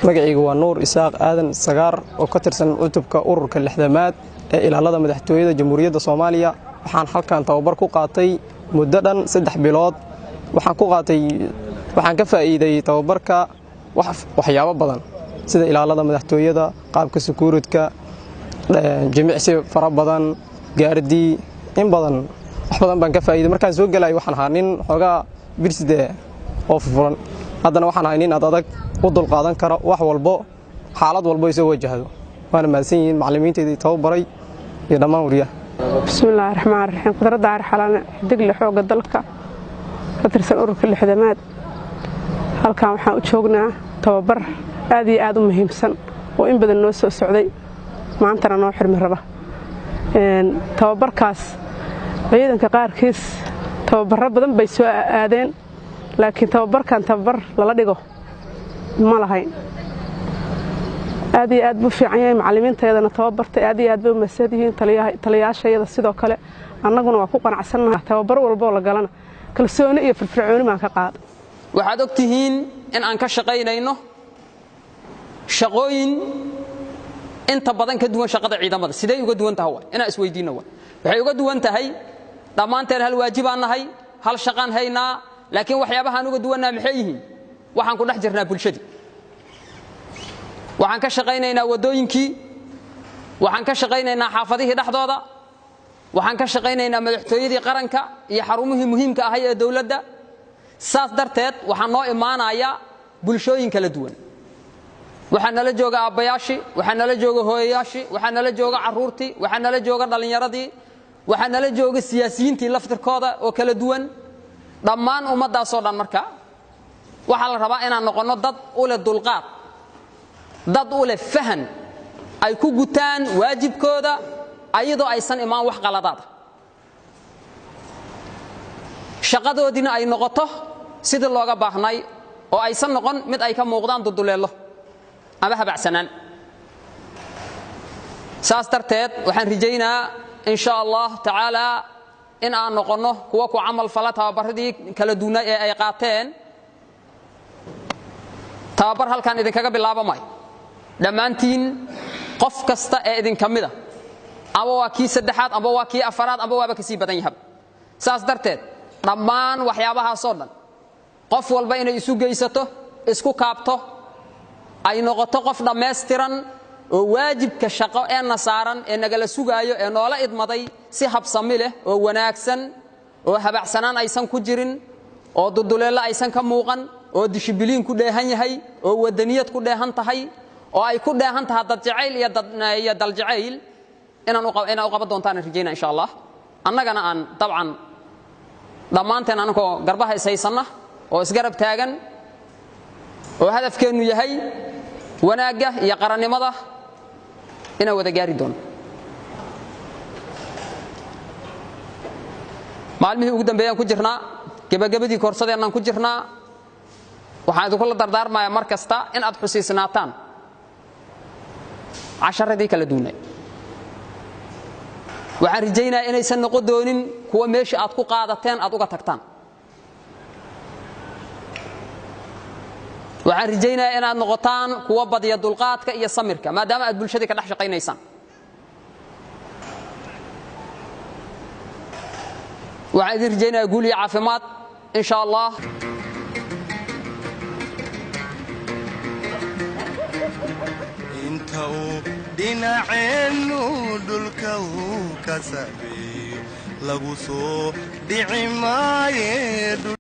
magacaygu waa Nuur Isaaq Aadan Sagaar oo ka tirsan cutubka ururka lixdamaad ee ilaalada madaxtooyada Jamhuuriyadda Soomaaliya waxaan halkan tababar ku qaatay muddo dhan 3 bilood waxaan ka faa'iiday tababarka waxyaabo badan sida ilaalada madaxtooyada qaabka security-ka jimicsi fara badan gaardi in badan wax badan baan ka faa'iiday markaan soo galay waxaan ahaa nin xogaa birside oo furan haddana waxaan ahaa nin adag u dul qaadan kara wax walbo xaalad walbo isoo wajahdo waana maasan yihiin macallimiinteedii tababaray iyo dhammaan wariyaha bismillaahir rahmaanir rahiim qudrada arxalan digli xooga dalka ka tirsan ururka lixdamaad halkan waxaan u joognaa tababar aad iyo aad u muhiimsan oo in badan noo soo socday maantana noo xirmi raba tababarkaas ciidanka qaarkiis tababarro badan bay soo aadeen laakiin tababarkan tababar lala dhigo ma lahayn aad iyo aad buu fiican yahay macallimiinteedana tababartay aad iyo aad bay u mahadsan yihiin taliyayaashayada sidoo kale annaguna waa ku qanacsanahay tababar walba oo la galana kalsooni iyo firfircooni baan ka qaaday waxaad ogtihiin in aan ka shaqaynayno shaqooyin inta badan ka duwan shaqada ciidamada sidee uga duwan tahay inaan isweydiino waxay uga duwan tahay dhammaanteen hal waajib aan nahay hal shaqaan haynaa laakiin waxyaabahan uga duwanaa maxay yihiin waxaan ku dhex jirnaa bulshadii waxaan ka shaqaynaynaa wadooyinkii waxaan ka shaqaynaynaa xaafadihii dhexdooda waxaan ka shaqaynaynaa madaxtooyadii qaranka iyo xarumihii muhiimka ahay ee dawladda saas darteed waxaan noo imaanayaa bulshooyin kala duwan waxaan nala jooga aabbayaashii waxaan nala jooga hooyayaashii waxaan nala jooga carruurtii waxaan nala jooga dhallinyaradii waxaan nala jooga siyaasiyiintii laftirkooda oo kala duwan dhammaan ummaddaasoo dhan marka waxaa la rabaa inaan noqonno dad u leh dulqaad dad u leh fahan ay ku gutaan waajibkooda ayadoo aysan imaan wax qaladaad shaqadoodina ay noqoto sidii looga baahnay oo aysan noqon mid ay ka muuqdaan duduleelo ama habacsanaan saas darteed waxaan rajaynaa insha Allah tacaala in aan noqonno kuwa ku camal fala tababaradii kala duwanaa ee ay qaateen tababar halkan idinkaga bilaabamay dhammaantiin qof kasta ee idin kamida ama waa kii saddexaad ama waa kii afaraad ama waaba kasii badan yahay saas darteed dhammaan waxyaabahaasoo dhan qof walba inay isu geysato isku kaabto ay noqoto qof dhammaystiran oo waajibka shaqo ee nasaaran ee nagala sugaayo ee noola idmaday si habsami leh oo wanaagsan oo habacsanaan aysan ku jirin oo duduleelo aysan ka muuqan oo dishibiliin ku dheehan yahay oo wadaniyad ku dheehan tahay oo ay ku dheehan tahay dad jacayl iyo dal jacayl inaan u qaban doontaan rajayna insha Allah annagana aan dabcan dhammaanteen anagoo garbaha ishaysana oo isgarab taagan oo hadafkeenu yahay wanaaga iyo qarannimada inaan wada gaari doono maalmihii ugu dambeeyaan ku jirnaa gabagabadii koorsadeenaan ku jirnaa waxaan idinku la dardaarmayaa mar kasta in aad xusiisnaataan casharadii kala duwanay waxaan rajaynayaa inaysan noqon doonin kuwa meesha aad ku qaadateen aad uga tagtaan waxaan rajaynayaa inaad noqotaan kuwa badiya dulqaadka iyo samirka maadaama aad bulshada ka dhex shaqaynaysaan waxaan idin rajaynayaa guul iyo caafimaad insha Allah inta uu dhinaceenu dhulka uu ka sabeeyo lagu soo dhici maayo